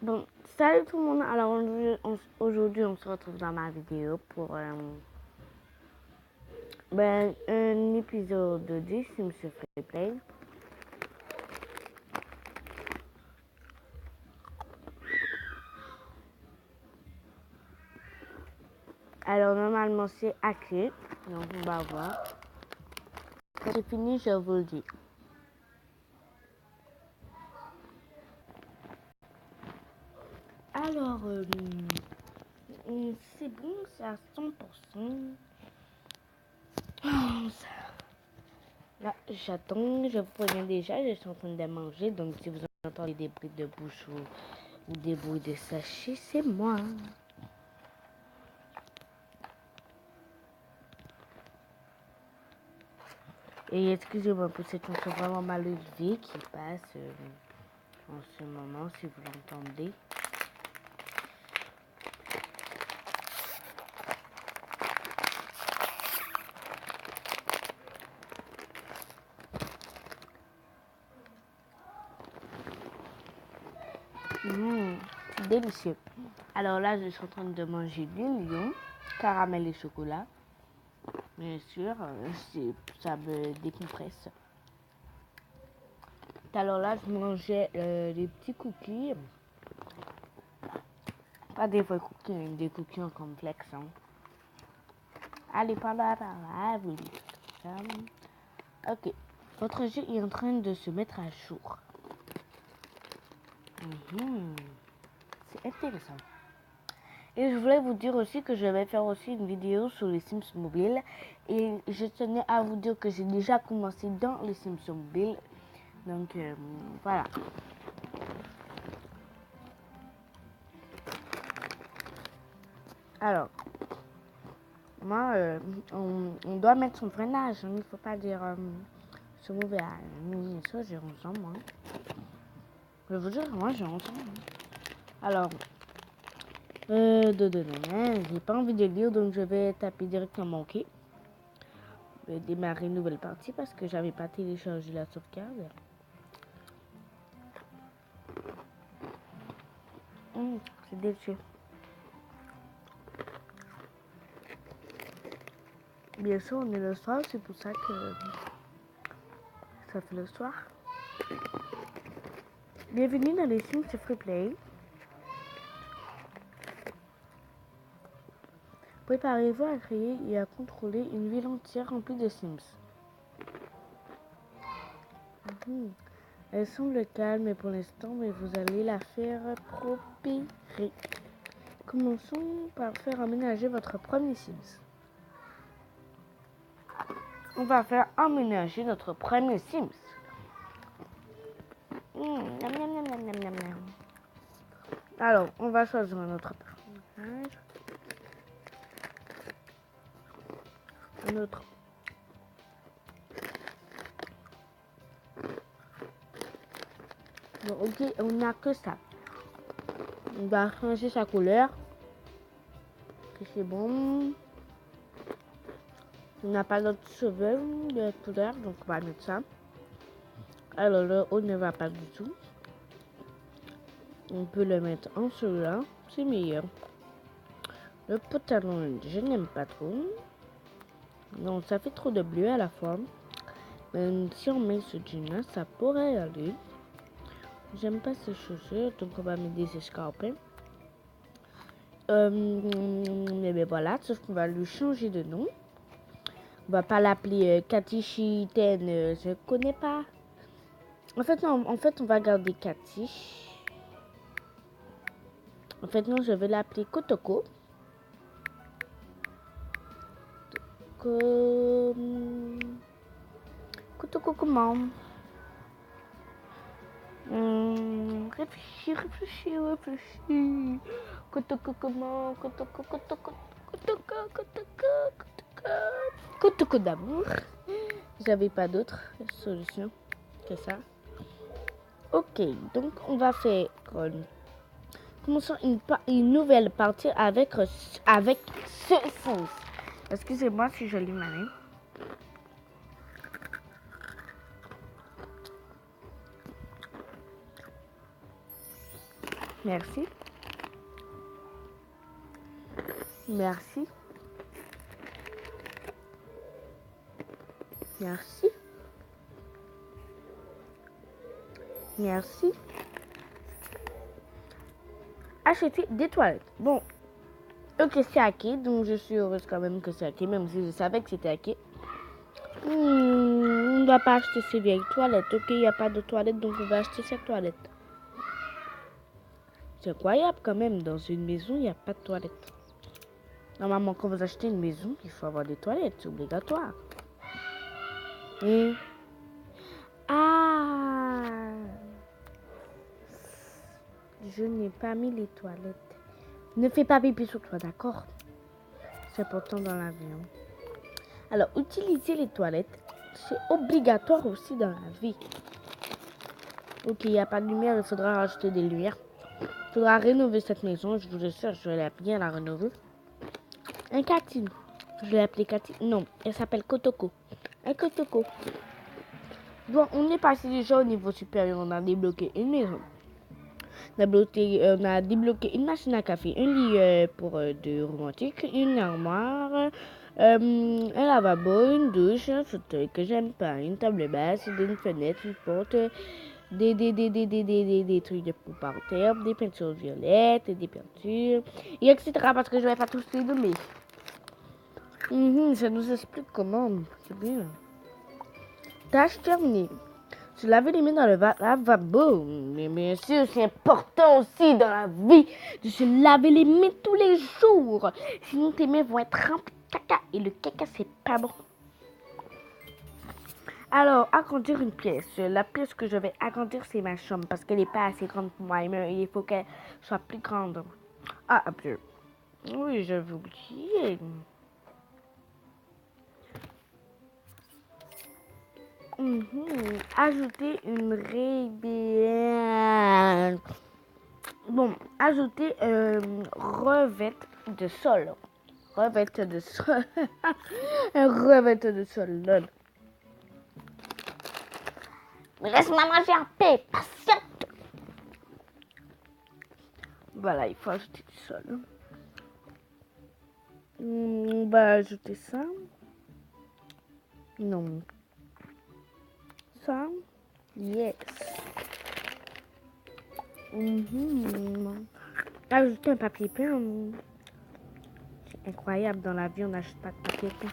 Bon, salut tout le monde. Alors aujourd'hui, on se retrouve dans ma vidéo pour un épisode de Sims Freeplay. Alors normalement c'est hacké, donc on va voir. Quand c'est fini, je vous le dis. Alors c'est bon, c'est à 100%. Là, j'attends, je vous préviens déjà, je suis en train de manger, donc si vous entendez des bruits de bouche ou des bruits de sachets, c'est moi. Et excusez-moi pour cette chanson vraiment mal élevée qui passe en ce moment, si vous l'entendez. C'est délicieux. Alors là, je suis en train de manger du lion, caramel et chocolat. Bien sûr, ça me décompresse. Alors là, je mangeais des petits cookies. Pas des vrais cookies, mais des cookies en complexe. Hein. Allez, par là, vous dites ça. Ok, votre jeu est en train de se mettre à jour. C'est intéressant. Et je voulais vous dire aussi que je vais faire aussi une vidéo sur les Sims Mobile. Et je tenais à vous dire que j'ai déjà commencé dans les Sims Mobile. Donc voilà. Alors, moi, on doit mettre son vrai âge. Il ne faut pas dire ce mauvais âge. Ça, j'ai 11 ans, moi. Je vous dire, moi, j'ai 11 ans. Alors, j'ai pas envie de lire, donc je vais taper directement OK. Je vais démarrer une nouvelle partie parce que j'avais pas téléchargé la sauvegarde. C'est délicieux. Bien sûr, on est le soir, c'est pour ça que ça fait le soir. Bienvenue dans les Sims Freeplay. Préparez-vous à créer et à contrôler une ville entière remplie de Sims. Elle semble calme pour l'instant, mais vous allez la faire prospérer. Commençons par faire aménager votre premier Sims. On va faire aménager notre premier Sims. Alors, on va choisir notre personnage. Notre. Bon, ok, on n'a que ça. On va changer sa couleur. C'est bon. On n'a pas d'autres cheveux de couleur, donc on va mettre ça. Alors le haut ne va pas du tout. On peut le mettre en celui-là, c'est meilleur. Le pantalon, je n'aime pas trop. Non, ça fait trop de bleu à la fois. Mais si on met ce jean-là, ça pourrait aller. J'aime pas ces chaussures, donc on va mettre des escarpes. Mais ben voilà, sauf qu'on va lui changer de nom. On va pas l'appeler Katishi Ten, je connais pas. En fait, non, on va garder Katish. En fait, non, je vais l'appeler Kotoko. Kotoko comment? Réfléchis. Kotoko comment? Kotoko d'amour. J'avais pas d'autre solution que ça. Ok, donc on va faire commençons une nouvelle partie avec ce Sims. Excusez-moi si je lis ma main. Merci. Merci. Merci. Merci. Acheter des toilettes. Bon. Ok, c'est hacké, donc je suis heureuse quand même que c'est hacké, même si je savais que c'était hacké. On ne va pas acheter ces vieilles toilettes. Ok, il n'y a pas de toilettes, donc on va acheter cette toilette. C'est incroyable quand même, dans une maison, il n'y a pas de toilettes. Normalement, quand vous achetez une maison, il faut avoir des toilettes, c'est obligatoire. Et... Ah! Je n'ai pas mis les toilettes. Ne fais pas pipi sur toi, d'accord? C'est important dans l'avion. Alors, utiliser les toilettes, c'est obligatoire aussi dans la vie. Ok, il n'y a pas de lumière, il faudra rajouter des lumières. Il faudra rénover cette maison, je vous assure, je vais bien la rénover. Un Cathy. Je l'ai appelé Cathy. Non, elle s'appelle Kotoko. Un Kotoko. Bon, on est passé déjà au niveau supérieur, on a débloqué une maison. On a débloqué une machine à café, un lit pour deux romantiques, une armoire, un lavabo, une douche, un fauteuil que j'aime pas, une table basse, une fenêtre, une porte, des trucs de pour par terre, des peintures violettes, des peintures, et etc. Parce que je vais pas tous les nommer. Ça nous explique comment. C'est bien. Tâche terminée. Se laver les mains dans le lavabo. Mais bien sûr, c'est important aussi dans la vie de se laver les mains tous les jours. Sinon, tes mains vont être remplies de caca. Et le caca, c'est pas bon. Alors, agrandir une pièce. La pièce que je vais agrandir, c'est ma chambre. Parce qu'elle n'est pas assez grande pour moi. Il faut qu'elle soit plus grande. Ah, bien. Oui, j'avais oublié. Ajouter une rébellion. Bon, ajouter revête de sol. Revête de sol. Revête de sol. Lol. Mais laisse-moi manger en paix, patiente. Voilà, il faut ajouter du sol. On va ajouter ça. Non. Ça. Yes. Ajouter un papier peint. C'est incroyable, dans la vie, on n'achète pas de papier peint.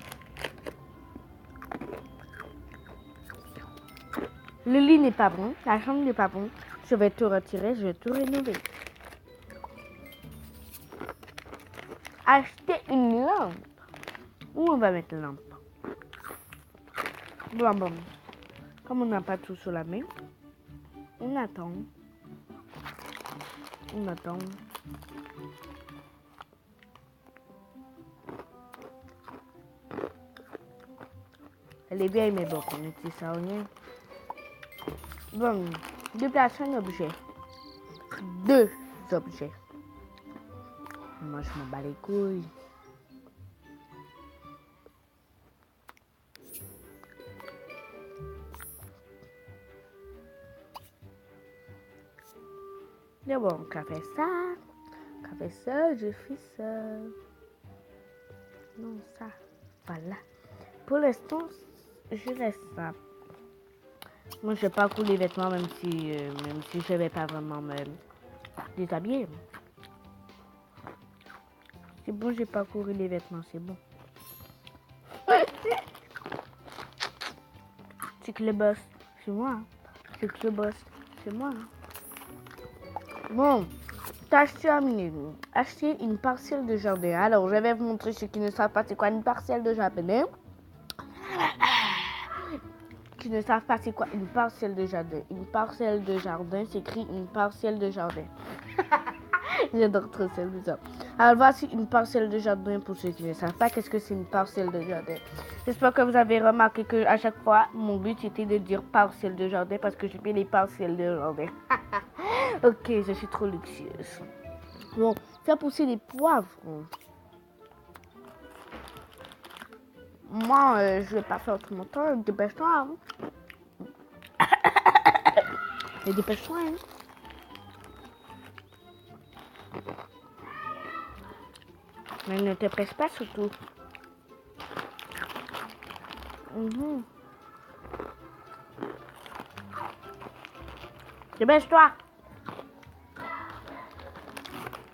Le lit n'est pas bon, la chambre n'est pas bon. Je vais tout retirer, je vais tout rénover. Acheter une lampe. Où on va mettre la lampe? Bon. Comme on n'a pas tout sur la main, on attend. Elle est vieille, mais bon, on utilise ça au rien. Bon, déplacer un objet. 2 objets. Moi, je m'en bats les couilles. D'abord, on fait ça, je fais ça. Non, ça, voilà. Pour l'instant, je laisse ça. Moi, je vais pas couler les vêtements, même si je vais pas vraiment me déshabiller. C'est bon, j'ai pas couru les vêtements, c'est bon. C'est que le boss, c'est moi. C'est que le boss, c'est moi. Bon, tâche terminée. Acheter une parcelle de jardin. Alors, je vais vous montrer ceux qui ne savent pas c'est quoi une parcelle de jardin. Qui ne savent pas c'est quoi une parcelle de jardin. Une parcelle de jardin s'écrit une parcelle de jardin. J'adore trop ça. Alors voici une parcelle de jardin pour ceux qui ne savent pas qu'est-ce que c'est une parcelle de jardin. J'espère que vous avez remarqué que à chaque fois mon but était de dire parcelle de jardin parce que j'aime les parcelles de jardin. Ok, je suis trop luxueuse. Bon, faire pousser des poivrons. Moi, je vais pas faire tout mon temps. Dépêche-toi. Et dépêche-toi. Mais ne te presse pas surtout. Dépêche-toi.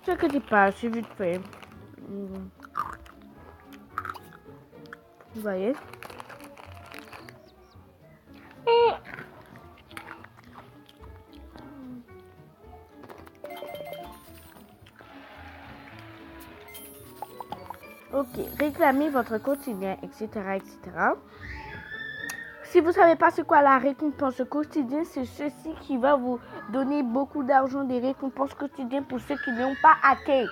Ce que tu passes, c'est vite fait. Vous voyez? Ok, réclamez votre quotidien, etc., etc. Si vous ne savez pas c'est quoi la récompense quotidienne, c'est ceci qui va vous donner beaucoup d'argent, des récompenses quotidiennes pour ceux qui n'ont pas hacké.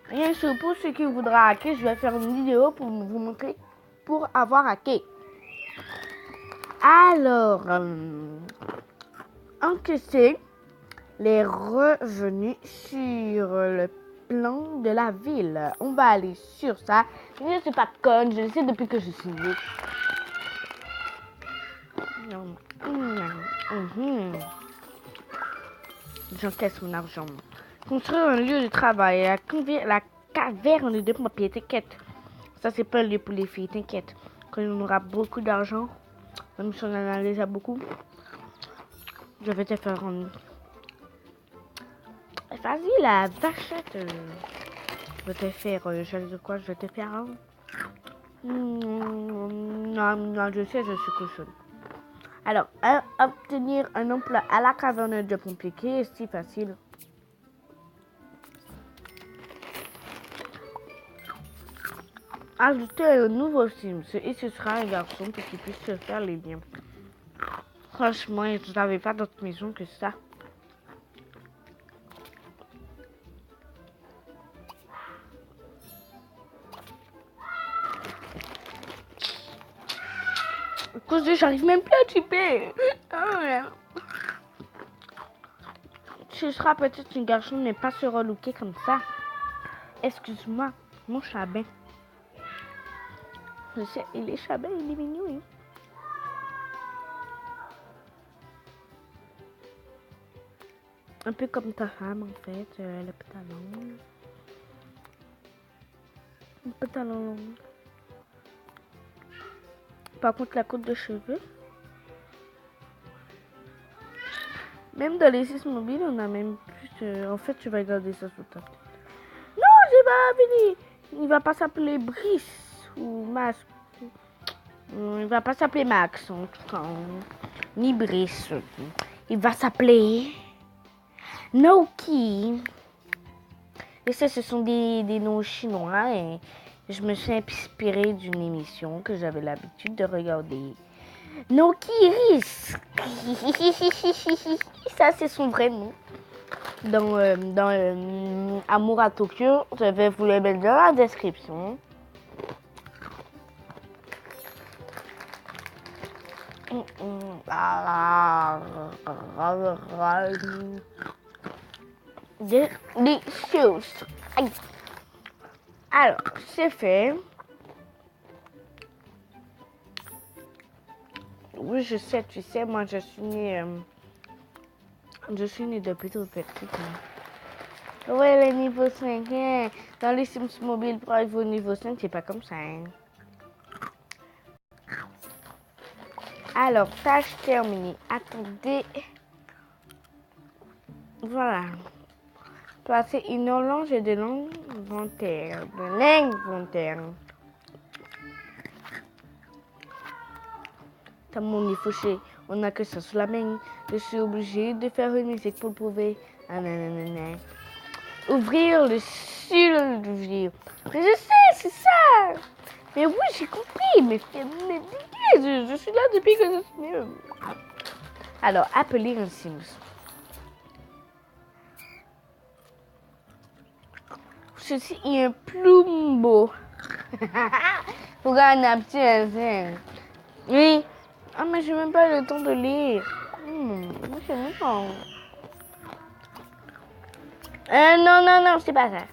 Bien sûr, pour ceux qui voudraient hacker, je vais faire une vidéo pour vous montrer pour avoir hacké. Alors, encaisser les revenus sur le plan de la ville. On va aller sur ça. Je ne suis pas conne, je le sais depuis que je suis née. J'encaisse mon argent. Construire un lieu de travail. La caverne de papier, t'inquiète. Ça, c'est pas un lieu pour les filles, t'inquiète. Quand on aura beaucoup d'argent, même si on en a déjà beaucoup, je vais te faire un... Vas-y, la vachette. Je vais te faire... je sais quoi, je vais te faire un... Non, je sais, je suis cochonne. Alors, obtenir un emploi à la caverne de pompier, est si facile. Ajouter un nouveau Sims et ce sera un garçon pour qu'il puisse se faire les liens. Franchement, je n'avais pas d'autre maison que ça. À cause de j'arrive même plus à typer. Ce sera peut-être un garçon, mais pas se relooker comme ça. Excuse-moi, mon chabin. Je sais, il est chabin, il est mignon. Hein. Un peu comme ta femme, en fait, le pantalon. Le pantalon long. Par contre, la coupe de cheveux. Même dans les 6 mobiles, on a même plus... en fait, tu vas garder ça sous ta tête. Non, j'ai pas fini. Il va pas s'appeler Brice ou Max. Il va pas s'appeler Max, en tout cas. Ni Brice. Il va s'appeler... Naoki. Et ça, ce sont des noms chinois. Et je me suis inspirée d'une émission que j'avais l'habitude de regarder. Naoki Iris. Ça, c'est son vrai nom. Dans Amour à Tokyo, je vais vous le mettre dans la description. Delicious. Alors, c'est fait. Oui, je sais, tu sais, moi, je suis née depuis toute petite. Hein. Ouais, le niveau 5, hein. Dans les Sims mobiles pour arriver au niveau 5, c'est pas comme ça. Hein. Alors, tâche terminée. Attendez. Voilà. Placer une horloge de l'inventaire. Dans mon niveau chez, on a que ça sous la main. Je suis obligée de faire une musique pour le prouver. Ouvrir le sul d'ouvrir. Mais je sais, c'est ça. Mais oui, j'ai compris. Mais je suis là depuis que je suis née. Alors, appeler un Sims. Ceci est un plumbo. Pourquoi on a petit insecte? Oui. Ah, mais j'ai même pas le temps de lire. Moi, c'est méchant. Non, c'est pas ça.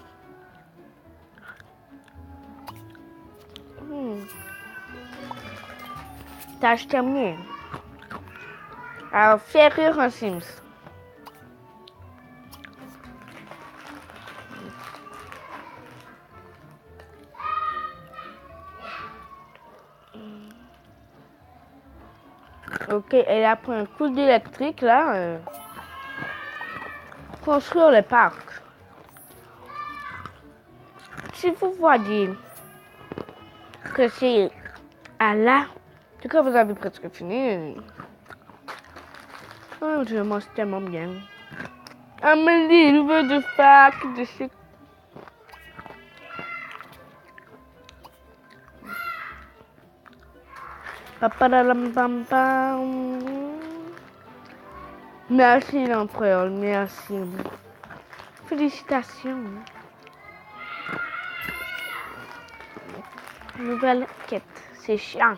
Tâche terminée. Alors, faire rire un Sims. Ok, elle a pris un coup d'électrique là. Construire le parc. Si vous voyez que c'est à là, du coup vous avez presque fini. Oh, je mange tellement bien. Amélie, il veut du fac, de sucre. Pam. Merci l'empereur, merci. Félicitations. Nouvelle quête, c'est chiant.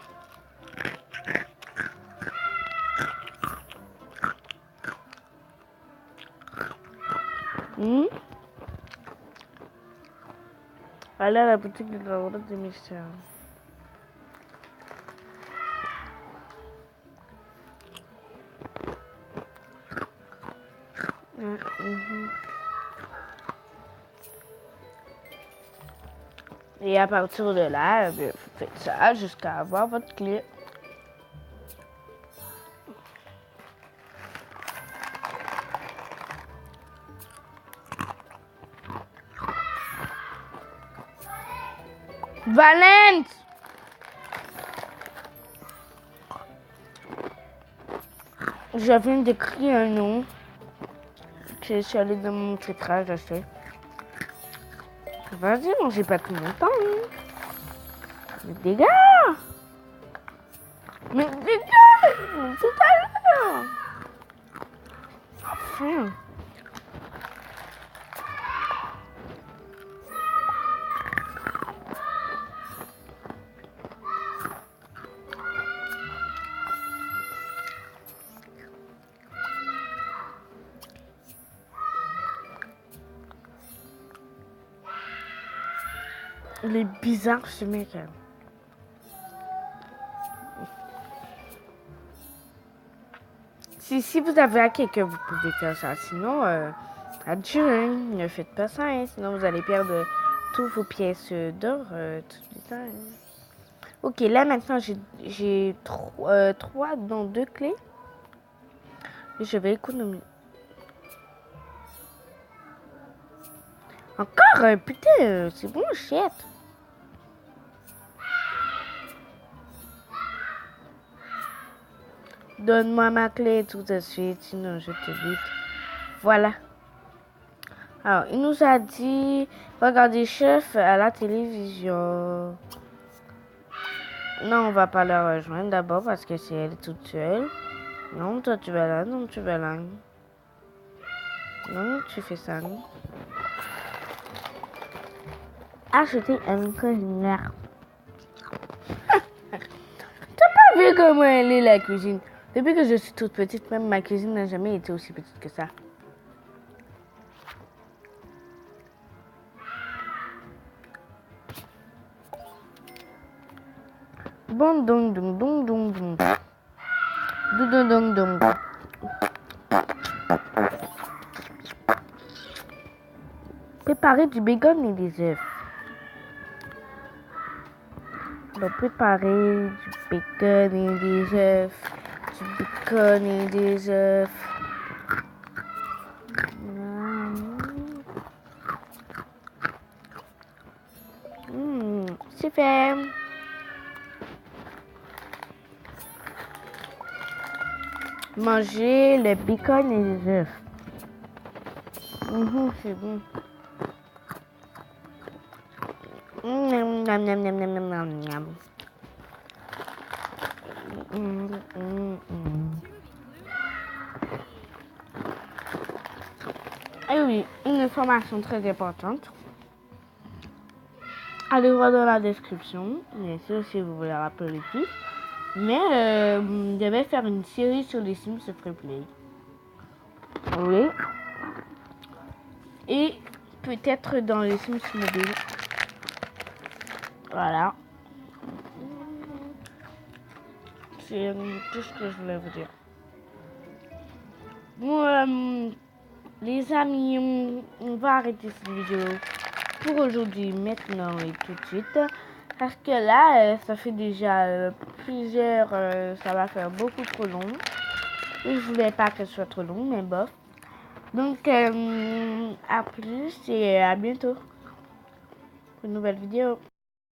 Allez à la boutique de la route des mystères. Et à partir de là, vous faites ça jusqu'à avoir votre clé. Valence! Je viens d'écrire un nom. Je suis allée dans mon titrage, je sais. Vas-y, mangez pas tout mon temps. Mais des gars! Mais tout à l'heure! Enfin. Il est bizarre ce mec. Si vous avez à quelqu'un, vous pouvez faire ça. Sinon, adieu, hein. Ne faites pas ça, hein. Sinon vous allez perdre toutes vos pièces d'or tout le temps. Hein. Ok, là maintenant j'ai 3 dans 2 clés. Et je vais économiser. Encore, putain, c'est bon, shit. Donne-moi ma clé tout de suite, sinon je te bute. Voilà. Alors, il nous a dit, regardez chef à la télévision. Non, on va pas la rejoindre d'abord parce que c'est elle toute seule. Non, toi tu vas là, non, tu vas là. Non, tu fais ça, non. Acheter un cognac. T'as pas vu comment elle est la cuisine? Depuis que je suis toute petite, même ma cuisine n'a jamais été aussi petite que ça. Bon, donc. Préparer du bacon et des œufs. On va préparer du bacon et des œufs. Du bacon et des œufs. C'est fait. Manger le bacon et les œufs. C'est bon. Et oui, une information très importante. Allez voir dans la description, bien sûr, si vous voulez rappeler tout. Mais vous devez faire une série sur les Sims Free Play. Oui. Et peut-être dans les Sims Mobile. Voilà. C'est tout ce que je voulais vous dire. Bon, les amis, on va arrêter cette vidéo pour aujourd'hui, maintenant et tout de suite. Parce que là, ça fait déjà plusieurs... ça va faire beaucoup trop long. Et je voulais pas que ce soit trop long, mais bof. Donc, à plus et à bientôt pour une nouvelle vidéo.